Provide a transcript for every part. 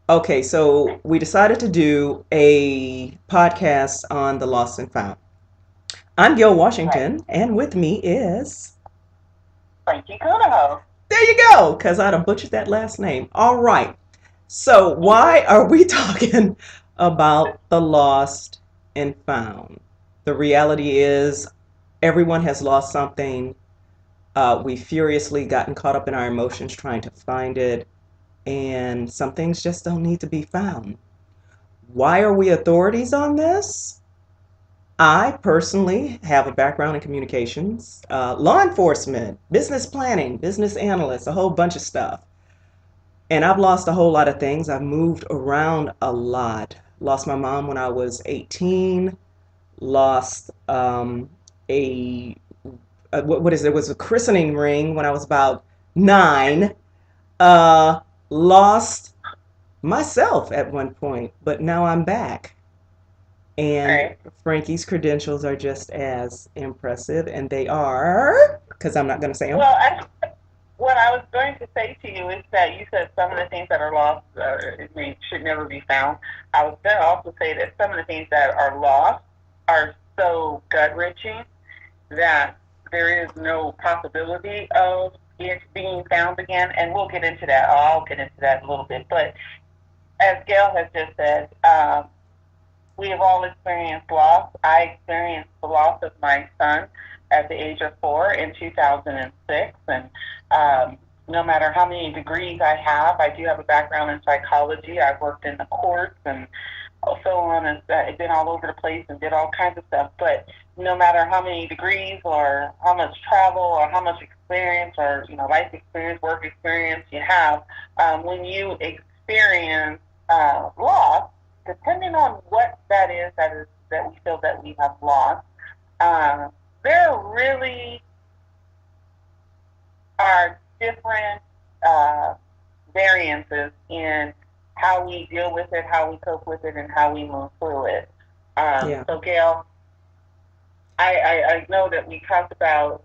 Okay, so we decided to do a podcast on the lost and found. I'm Gil Right. Washington, and with me is. Frankie Kounouho. There you go, because I'd have butchered that last name. All right. So, why are we talking about the lost and found? The reality is, everyone has lost something. We furiously gotten caught up in our emotions trying to find it, and some things just don't need to be found. Why are we authorities on this? I personally have a background in communications, law enforcement, business planning, business analyst, a whole bunch of stuff. And I've lost a whole lot of things. I've moved around a lot. Lost my mom when I was 18. Lost a, what is it? It was a christening ring when I was about 9. Lost myself at one point, but now I'm back. And Right. Frankie's credentials are just as impressive, and they are, because I'm not going to say them. Well, what I was going to say to you is that you said some of the things that are lost should never be found. I was going to also say that some of the things that are lost are so gut wrenching that there is no possibility of it being found again. And we'll get into that. I'll get into that in a little bit. But as Gail has just said, we have all experienced loss. I experienced the loss of my son at the age of 4 in 2006. And no matter how many degrees I have, I do have a background in psychology. I've worked in the courts and so on, and I've been all over the place and did all kinds of stuff. But no matter how many degrees or how much travel or how much experience or life experience, work experience you have, when you experience loss, depending on what that we feel that we have lost, uh, there really are different uh, variances in how we deal with it, how we cope with it, and how we move through it. Yeah. So, Gail, I know that we talked about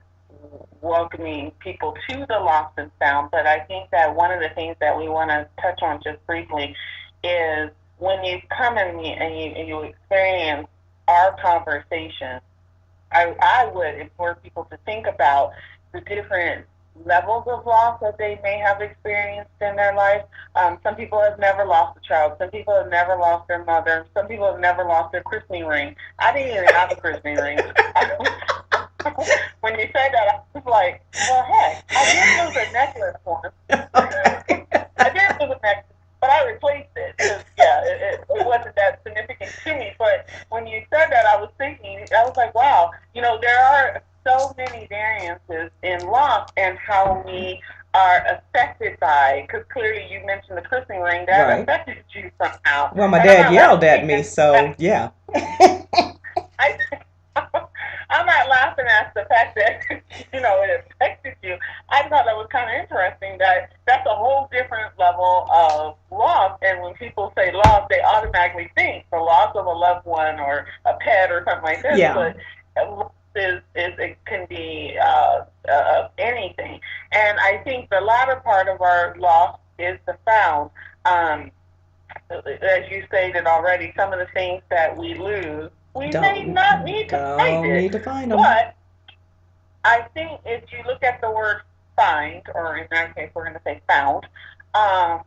welcoming people to the lost and found, but I think that one of the things that we want to touch on just briefly is when you come and you experience our conversation, I would implore people to think about the different levels of loss that they may have experienced in their life. Some people have never lost a child. Some people have never lost their mother. Some people have never lost their christening ring. I didn't even have a christening ring. When you said that, I was like, well, heck, I did lose a necklace once. I did lose a necklace, but I replaced it because, yeah, it wasn't that significant to me. But when you said that, I was thinking, I was like, wow, there are so many variances in loss and how we are affected by, because clearly you mentioned the christening ring, that Right. affected you somehow. Well, my And I'm dad not yelled laughing at me, because so yeah. I, I'm not laughing at the fact that it affected you. I thought that was kind of interesting. That's a whole different level of loss. And when people say loss, they automatically think the loss of a loved one or a pet or something like this. Yeah. But loss is it can be anything. And I think the latter part of our loss is the found. Um, as you stated already, some of the things that we lose, we may not need to find Don't it. need to find them. But I think if you look at the word find, or in our case, we're going to say found, um,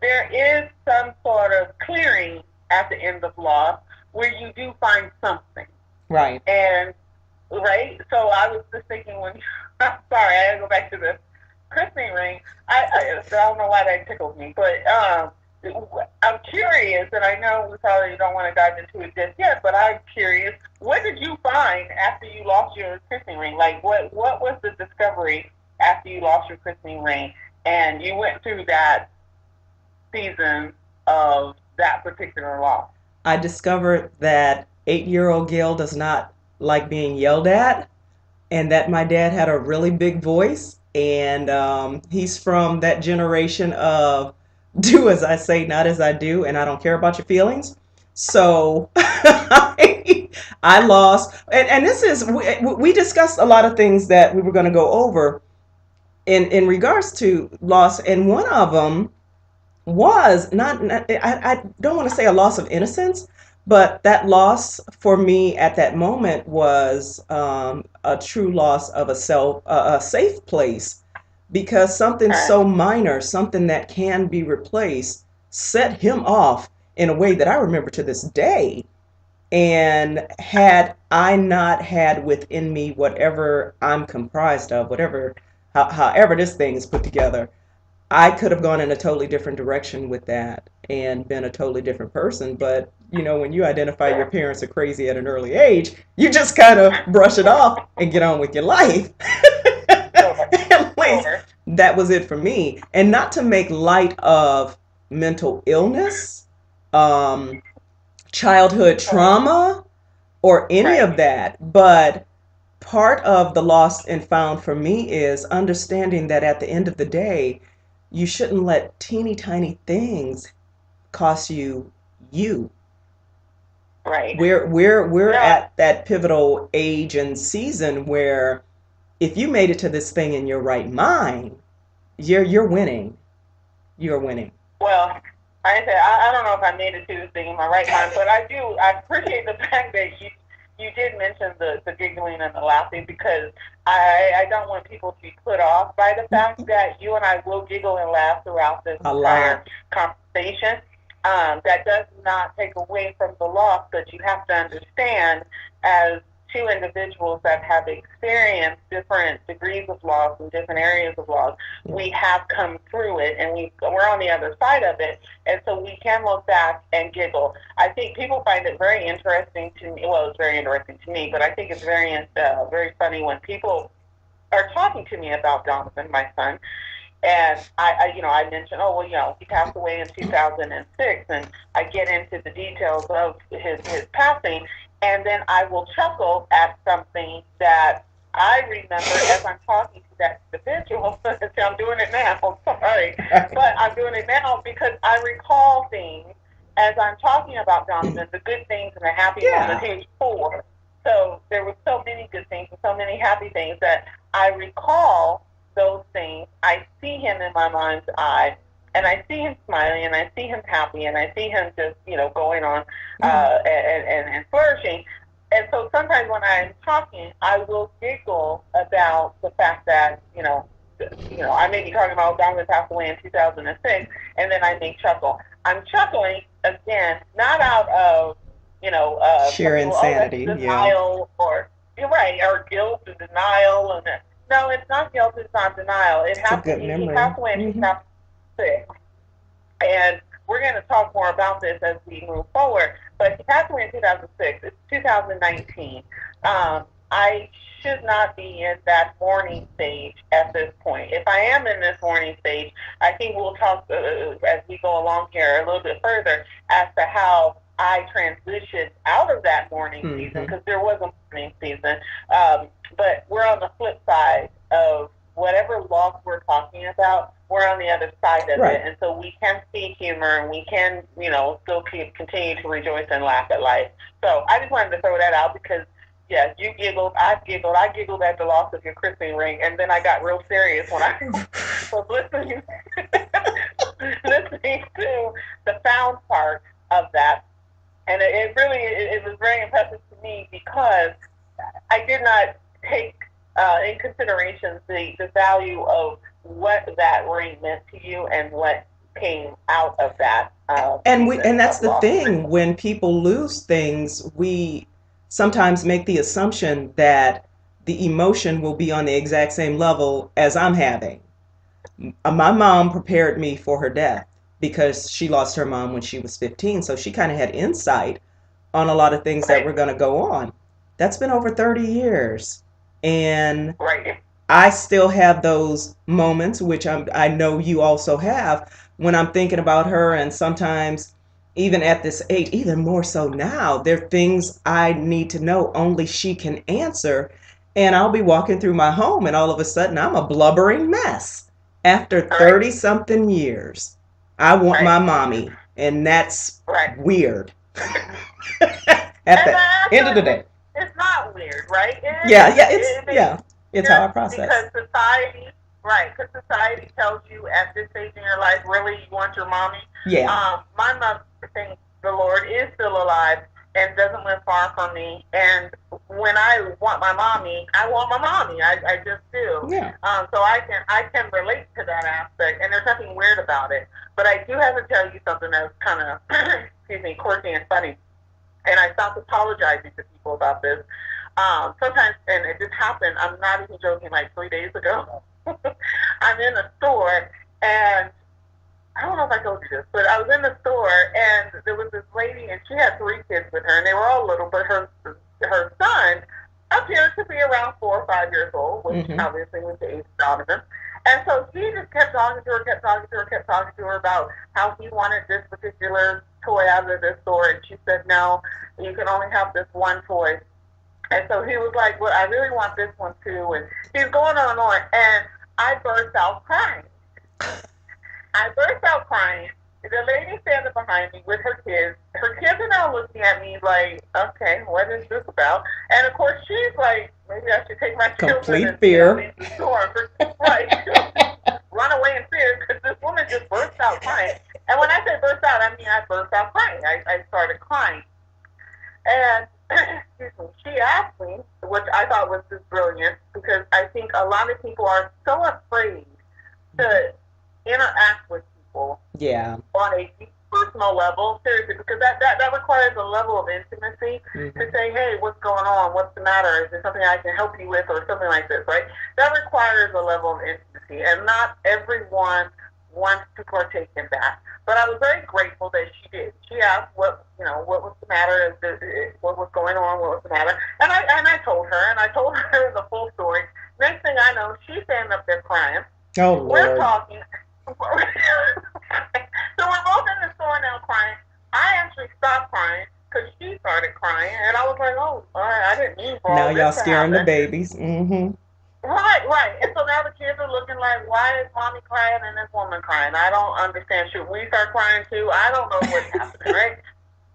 there is some sort of clearing at the end of loss where you do find something. Right. And, right? So I was just thinking when, I'm sorry, I had to go back to the christening ring. I don't know why that tickled me, but I'm curious, and I know we probably don't want to dive into it just yet, but I'm curious. What did you find after you lost your christening ring? Like, what was the discovery after you lost your christening ring, and you went through that season of that particular loss? I discovered that 8-year-old Gail does not like being yelled at, and that my dad had a really big voice, and he's from that generation of do as I say, not as I do, and I don't care about your feelings. So I lost, and this is we discussed a lot of things that we were going to go over in regards to loss, and one of them was not I don't want to say a loss of innocence, but that loss for me at that moment was a true loss of a safe place, because something Right. so minor, something that can be replaced, set him off in a way that I remember to this day. And had I not had within me whatever I'm comprised of, however this thing is put together, I could have gone in a totally different direction with that and been a totally different person. But, when you identify your parents are crazy at an early age, you just kind of brush it off and get on with your life. Sure. At least Sure. that was it for me. And not to make light of mental illness, um, childhood Sure. trauma, or any Right. of that. But part of the lost and found for me is understanding that at the end of the day, you shouldn't let teeny tiny things cost you you. Right. We're No. at that pivotal age and season where if you made it to this thing in your right mind, you're winning. You're winning. Well, I don't know if I made it to this thing in my right mind, but I do. I appreciate the fact that you did mention the giggling and the laughing, because I don't want people to be put off by the fact that you and I will giggle and laugh throughout this A entire lot. conversation. That does not take away from the loss, but you have to understand, as two individuals that have experienced different degrees of loss in different areas of loss, Yeah. we have come through it, and we're on the other side of it, and so we can look back and giggle. I think people find it very interesting to me. Well, it's very interesting to me, but I think it's very funny when people are talking to me about Jonathan, my son, and I mentioned, oh, well, he passed away in 2006, and I get into the details of his passing, and then I will chuckle at something that I remember as I'm talking to that individual. See, I'm doing it now. Sorry, but I'm doing it now because I recall things as I'm talking about Jonathan, the good things and the happy moments Yeah. he was for. So there were so many good things and so many happy things that I recall those things. I see him in my mind's eye, and I see him smiling, and I see him happy, and I see him just going on Yeah. and flourishing. And so sometimes when I'm talking, I will giggle about the fact that I may be talking about Donovan passed away in 2006, and then I may chuckle. I'm chuckling again, not out of some Sheer people, oh, that's insanity. Yeah. denial, or you're right, or guilt and denial, and no, it's not guilt, it's not denial. It It's a happened. good He memory. passed away in Hmm. 2006, and we're going to talk more about this as we move forward. But he passed away in 2006. It's 2019. I should not be in that mourning stage at this point. If I am in this mourning stage, I think we'll talk as we go along here a little bit further as to how I transitioned out of that mourning season, Hmm. because there was a mourning season. But we're on the flip side of whatever loss we're talking about. We're on the other side of it, Right. and so we can see humor, and we can, still continue to rejoice and laugh at life. So I just wanted to throw that out because, yeah, you giggled, I giggled at the loss of your christening ring, and then I got real serious when I was listening, listening to the found part of that, and it really it was very impressive to me because I did not take in consideration the value of what that ring meant to you and what came out of that And season that's of the loss. thing. When people lose things, we sometimes make the assumption that the emotion will be on the exact same level as I'm having. My mom prepared me for her death because she lost her mom when she was 15, so she kind of had insight on a lot of things that Right, were going to go on. That's been over 30 years. And right, I still have those moments, which I know you also have, when I'm thinking about her. And sometimes, even at this age, even more so now, there are things I need to know only she can answer. And I'll be walking through my home, and all of a sudden, I'm a blubbering mess after right, 30 something years. I want right, my mommy, and that's right. weird at And the end of the actually, day. it's not weird, right? It Yeah, isn't. yeah, it's It yeah, it's how I just process. because society right, because society tells you at this stage in your life, really, you want your mommy. Yeah. My mother thinks the Lord is still alive and doesn't live far from me. And when I want my mommy, I want my mommy. I just do. Yeah. So I can relate to that aspect, and there's nothing weird about it. But I do have to tell you something that's kind of, excuse me, quirky and funny. And I stopped apologizing to people about this. Sometimes, and it just happened, I'm not even joking, like 3 days ago. I'm in a store, and I don't know if I told you this, but I was in the store, and there was this lady, and she had 3 kids with her, and they were all little, but her son appeared to be around 4 or 5 years old, which Mm-hmm. obviously was the age of Donovan. And so he just kept talking to her, kept talking to her, kept talking to her about how he wanted this particular toy out of this store, and she said, no, you can only have this one toy. And so he was like, well, I really want this one too. And he's going on and on. And I burst out crying. I burst out crying. The lady standing behind me with her kids. Her kids are now looking at me like, okay, what is this about? And of course, she's like, maybe I should take my children Complete and fear. leave the store. Right. Run away in fear because this woman just burst out crying. And when I say burst out, I mean I burst out crying. I started crying. And excuse me, she asked me, which I thought was just brilliant, because I think a lot of people are so afraid to interact with people Yeah. on a deep personal level, seriously, because that requires a level of intimacy to Mm-hmm. say, hey, what's going on? What's the matter? Is there something I can help you with or something like this, right? That requires a level of intimacy, and not everyone wants to partake in that. But I was very grateful that she did. She asked what was the matter, what was going on, what was the matter, and I told her, and I told her the full story. Next thing I know, she's standing up there crying. Oh We're Lord. talking. So we're both in the store now crying. I actually stopped crying because she started crying, and I was like, "Oh, all right, I didn't mean for Now all this y'all to scaring the happen." babies. Mm-hmm. Right, right. And so now the kids are looking like, "Why is mommy crying and this woman crying? I don't understand. Should we start crying too? I don't know what's happening, right?"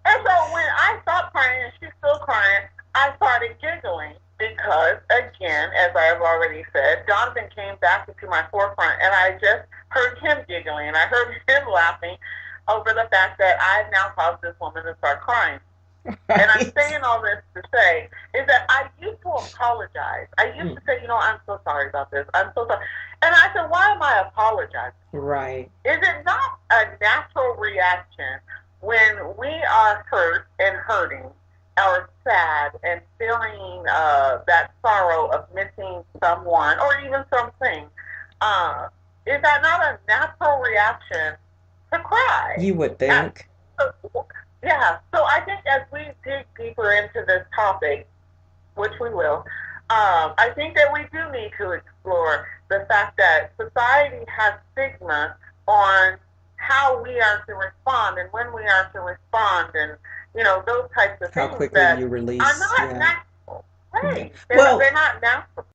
And so when I stopped crying and she's still crying, I started giggling because, again, as I have already said, Jonathan came back into my forefront, and I just heard him giggling, and I heard him laughing over the fact that I've now caused this woman to start crying. And I'm Right. saying all this to say is that I used to apologize. I used Mm. to say, I'm so sorry about this. I'm so sorry. And I said, why am I apologizing? Right. Is it not a natural reaction when we are hurt and hurting or sad and feeling that sorrow of missing someone or even something? Uh, is that not a natural reaction to cry? You would Uh, think. so, yeah, so I think as we dig deeper into this topic, which we will, I think that we do need to explore the fact that society has stigma on how we are to respond and when we are to respond, and those types of How things quickly that you are release. not Yeah. natural. Yeah. Right? They're Well, not natural.